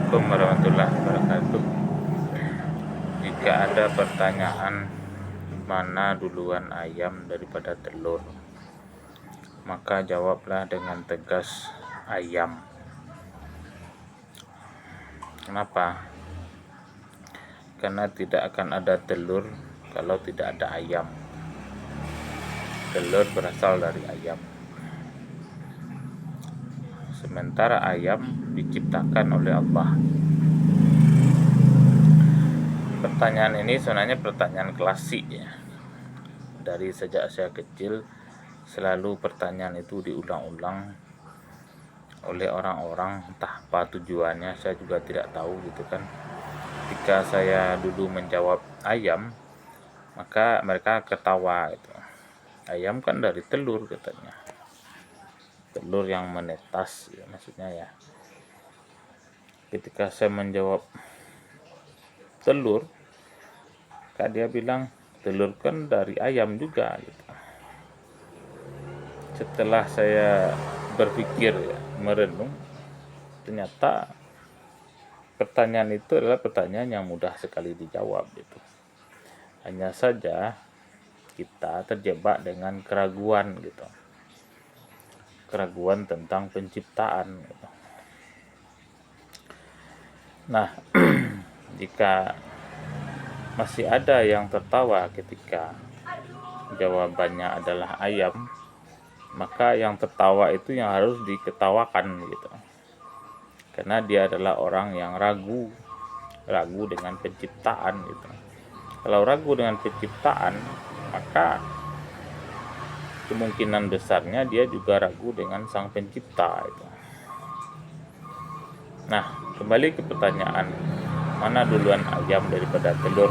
Assalamualaikum warahmatullahi wabarakatuh. Jika ada pertanyaan mana duluan ayam daripada telur, maka jawablah dengan tegas ayam. Kenapa? Karena tidak akan ada telur kalau tidak ada ayam. Telur berasal dari ayam. Sementara ayam diciptakan oleh Allah. Pertanyaan ini sebenarnya pertanyaan klasik ya. Dari sejak saya kecil selalu pertanyaan itu diulang-ulang oleh orang-orang, entah apa tujuannya saya juga tidak tahu gitu kan. Ketika saya dulu menjawab ayam, maka mereka ketawa itu. Ayam kan dari telur katanya. Telur yang menetas ya, maksudnya ya. Ketika saya menjawab telur, kak dia bilang telur kan dari ayam juga gitu. Setelah saya berpikir ya, merenung, ternyata pertanyaan itu adalah pertanyaan yang mudah sekali dijawab gitu. Hanya saja kita terjebak dengan keraguan gitu. Keraguan tentang penciptaan gitu. Nah, jika masih ada yang tertawa ketika jawabannya adalah ayam, maka yang tertawa itu yang harus diketawakan gitu. Karena dia adalah orang yang ragu dengan penciptaan gitu. Kalau ragu dengan penciptaan, maka kemungkinan besarnya dia juga ragu dengan sang pencipta itu. Nah, kembali ke pertanyaan, mana duluan ayam daripada telur?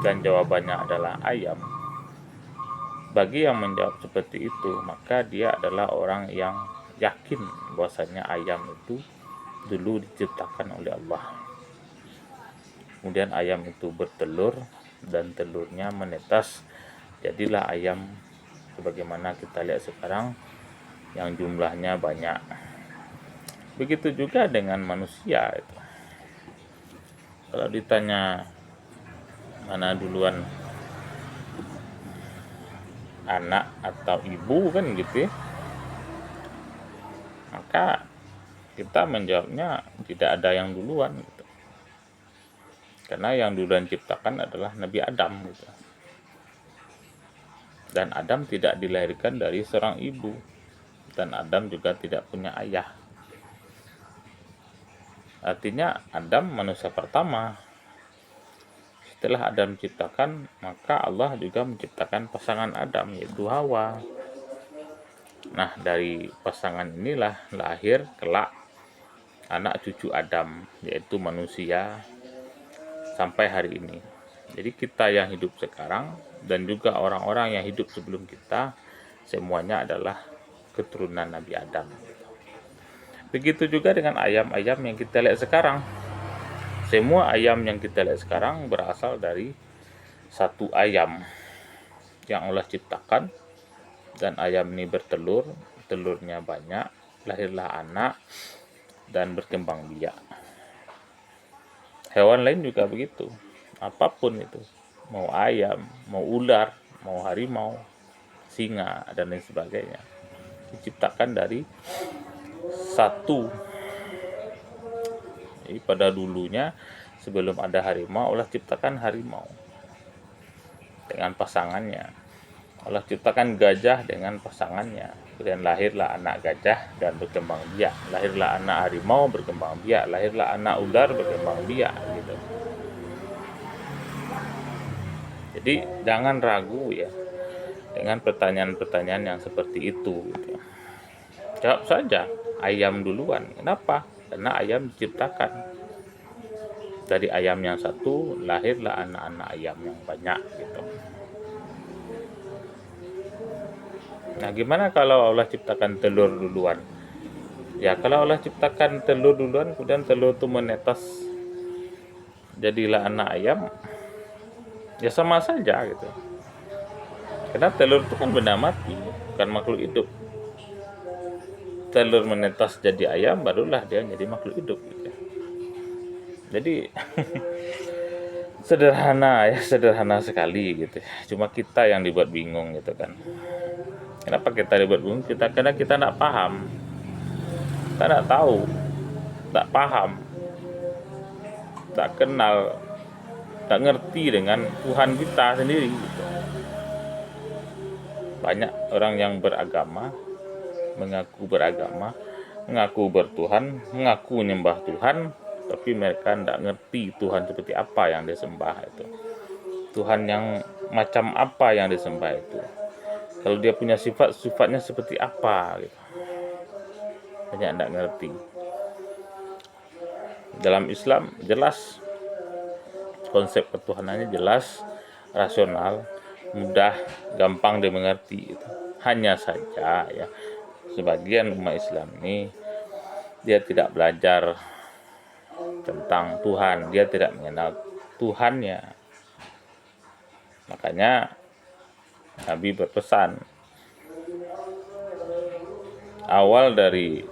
Dan jawabannya adalah ayam. Bagi yang menjawab seperti itu, maka dia adalah orang yang yakin bahwasanya ayam itu dulu diciptakan oleh Allah. Kemudian ayam itu bertelur dan telurnya menetas, jadilah ayam sebagaimana kita lihat sekarang yang jumlahnya banyak. Begitu juga dengan manusia itu. Kalau ditanya mana duluan anak atau ibu kan gitu ya, maka kita menjawabnya tidak ada yang duluan gitu. Karena yang duluan ciptakan adalah Nabi Adam gitu. Dan Adam tidak dilahirkan dari seorang ibu, dan Adam juga tidak punya ayah. Artinya Adam manusia pertama. Setelah Adam diciptakan, maka Allah juga menciptakan pasangan Adam, yaitu Hawa. Nah, dari pasangan inilah lahir kelak anak cucu Adam, yaitu manusia sampai hari ini. Jadi kita yang hidup sekarang dan juga orang-orang yang hidup sebelum kita, semuanya adalah keturunan Nabi Adam. Begitu juga dengan ayam-ayam yang kita lihat sekarang. Semua ayam yang kita lihat sekarang berasal dari satu ayam yang Allah ciptakan, dan ayam ini bertelur, telurnya banyak, lahirlah anak dan berkembang biak. Hewan lain juga begitu, apapun itu, mau ayam, mau ular, mau harimau, singa, dan lain sebagainya, diciptakan dari satu. Jadi pada dulunya sebelum ada harimau, Allah ciptakan harimau dengan pasangannya. Allah ciptakan gajah dengan pasangannya. Kemudian lahirlah anak gajah dan berkembang biak. Lahirlah anak harimau berkembang biak. Lahirlah anak ular berkembang biak gitu. Jadi jangan ragu ya dengan pertanyaan-pertanyaan yang seperti itu gitu. Jawab saja ayam duluan. Kenapa? Karena ayam diciptakan dari ayam yang satu, lahirlah anak-anak ayam yang banyak gitu. Nah, gimana kalau Allah ciptakan telur duluan? Ya, kalau Allah ciptakan telur duluan, kemudian telur itu menetas jadilah anak ayam, ya sama saja gitu. Karena telur itu kan benda mati, bukan makhluk hidup. Telur menetas jadi ayam, barulah dia jadi makhluk hidup gitu. Jadi sederhana ya, sederhana sekali gitu. Cuma kita yang dibuat bingung gitu kan. Kenapa kita dibuat bingung? Karena kita tidak paham, kita tidak tahu, tak paham, tak kenal, tak ngerti dengan Tuhan kita sendiri gitu. Banyak orang yang beragama, mengaku bertuhan, mengaku menyembah Tuhan, tapi mereka tidak ngerti Tuhan seperti apa yang disembah itu. Tuhan yang macam apa yang disembah itu. Kalau dia punya sifatnya seperti apa gitu. Banyak tidak ngerti. Dalam Islam jelas, konsep ketuhanannya jelas, rasional, mudah, gampang dimengerti gitu. Hanya saja ya, sebagian umat Islam ini dia tidak belajar tentang Tuhan, dia tidak mengenal Tuhannya. Makanya Nabi berpesan, awal dari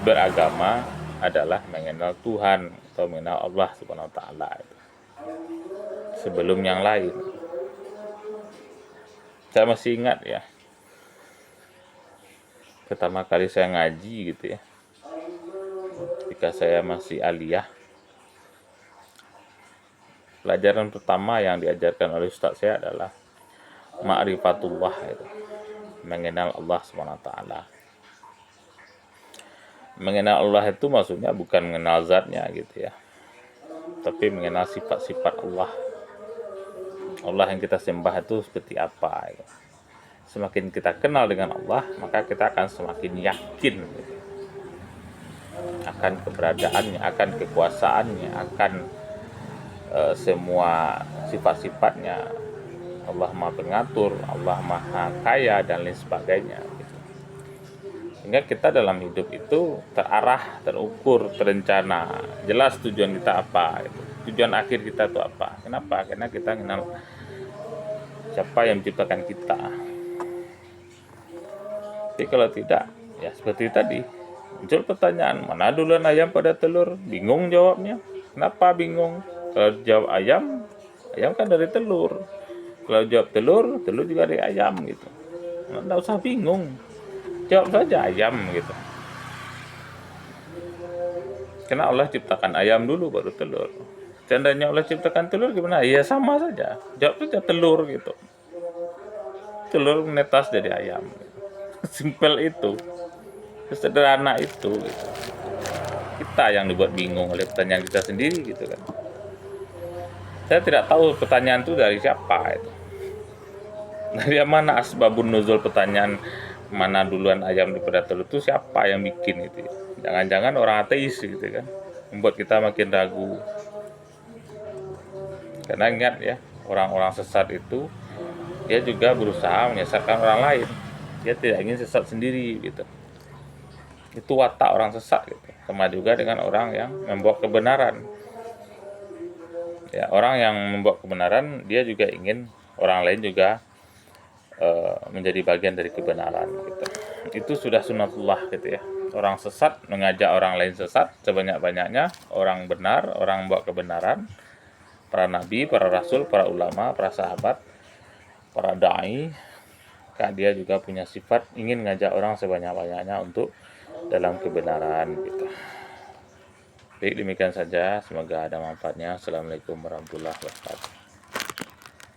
beragama adalah mengenal Tuhan atau mengenal Allah Subhanahu wa taala itu. Sebelum yang lain. Saya masih ingat ya, pertama kali saya ngaji gitu ya, ketika saya masih aliyah, pelajaran pertama yang diajarkan oleh ustaz saya adalah ma'rifatullah itu, mengenal Allah Subhanahu wa taala. Mengenal Allah itu maksudnya bukan mengenal zatnya gitu ya, tapi mengenal sifat-sifat Allah. Allah yang kita sembah itu seperti apa gitu. Semakin kita kenal dengan Allah, maka kita akan semakin yakin gitu, akan keberadaannya, akan kekuasaannya, akan semua sifat-sifatnya. Allah Maha Pengatur, Allah Maha Kaya, dan lain sebagainya gitu. Sehingga kita dalam hidup itu terarah, terukur, terencana, jelas tujuan kita apa gitu. Tujuan akhir kita itu apa. Kenapa? Karena kita kenal siapa yang menciptakan kita. Tapi kalau tidak, ya seperti tadi, muncul pertanyaan, mana duluan ayam pada telur? Bingung jawabnya. Kenapa bingung? Kalau jawab ayam, ayam kan dari telur. Kalau jawab telur, telur juga dari ayam gitu. Nggak usah bingung, jawab saja ayam gitu. Karena Allah ciptakan ayam dulu baru telur. Seandainya Allah ciptakan telur gimana? Ya sama saja, jawab saja telur gitu. Telur menetas dari ayam. Simpel itu, sederhana itu gitu. Kita yang dibuat bingung oleh pertanyaan kita sendiri gitu kan. Saya tidak tahu pertanyaan itu dari siapa itu. Dari mana asbabun nuzul pertanyaan mana duluan ayam daripada telur itu, siapa yang bikin itu ya? Jangan-jangan orang ateis gitu kan, membuat kita makin ragu. Karena ingat ya, orang-orang sesat itu dia juga berusaha menyesatkan orang lain. Dia tidak ingin sesat sendiri gitu. Itu watak orang sesat gitu. Sama juga dengan orang yang membawa kebenaran. Ya, orang yang membawa kebenaran dia juga ingin orang lain juga menjadi bagian dari kebenaran gitu. Itu sudah sunatullah gitu ya. Orang sesat mengajak orang lain sesat sebanyak-banyaknya, orang benar, orang membawa kebenaran, para nabi, para rasul, para ulama, para sahabat, para dai, kan dia juga punya sifat ingin ngajak orang sebanyak-banyaknya untuk dalam kebenaran gitu. Baik, demikian saja, semoga ada manfaatnya. Assalamualaikum warahmatullahi wabarakatuh.